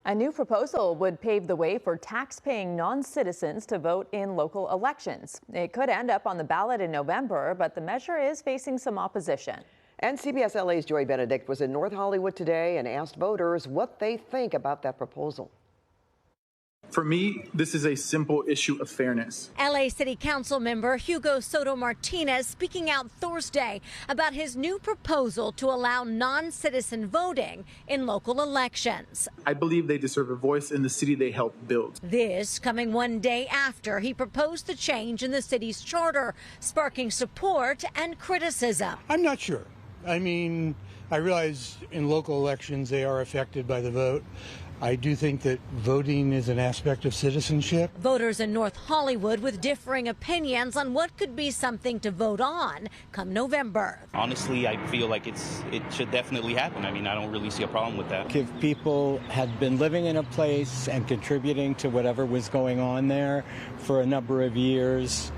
A new proposal would pave the way for tax-paying non-citizens to vote in local elections. It could end up on the ballot in November, but the measure is facing some opposition. And CBS LA's Benedict was in North Hollywood today and asked voters what they think about that proposal. For me, this is a simple issue of fairness. LA City Council member Hugo Soto Martinez speaking out Thursday about his new proposal to allow non-citizen voting in local elections. I believe they deserve a voice in the city they helped build. This coming one day after he proposed the change in the city's charter, sparking support and criticism. I'm not sure. I mean, I realize in local elections they are affected by the vote. I do think that voting is an aspect of citizenship. Voters in North Hollywood with differing opinions on what could be something to vote on come November. Honestly, I feel like it should definitely happen. I mean, I don't really see a problem with that. If people had been living in a place and contributing to whatever was going on there for a number of years,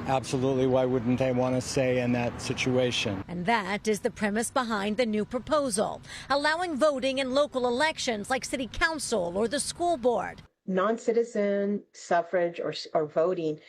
absolutely, why wouldn't they want to say in that situation? And that is the premise behind the new proposal, allowing voting in local elections like city council or the school board. Non-citizen suffrage or voting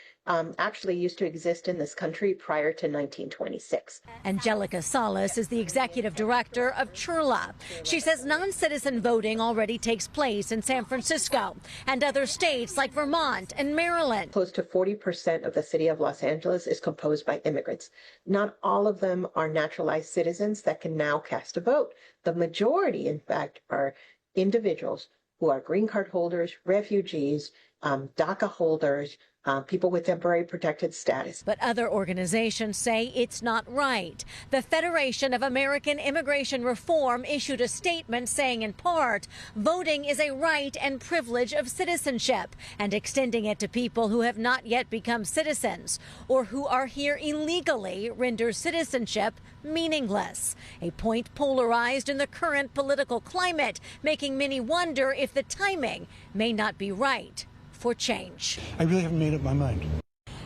actually used to exist in this country prior to 1926. Angelica Salas is the executive director of CHRLA. She says non-citizen voting already takes place in San Francisco and other states like Vermont and Maryland. Close to 40% of the city of Los Angeles is composed by immigrants. Not all of them are naturalized citizens that can now cast a vote. The majority, in fact, are individuals who are green card holders, refugees, DACA holders, people with temporary protected status. But other organizations say it's not right. The Federation of American Immigration Reform issued a statement saying, in part, voting is a right and privilege of citizenship, and extending it to people who have not yet become citizens or who are here illegally renders citizenship meaningless. A point polarized in the current political climate, making many wonder if the timing may not be right for change. I really haven't made up my mind.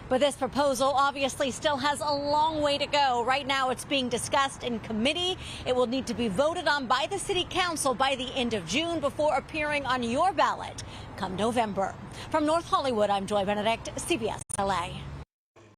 But this proposal obviously still has a long way to go. Right now it's being discussed in committee. It will need to be voted on by the city council by the end of June before appearing on your ballot come November. From North Hollywood, I'm Benedict, CBS LA.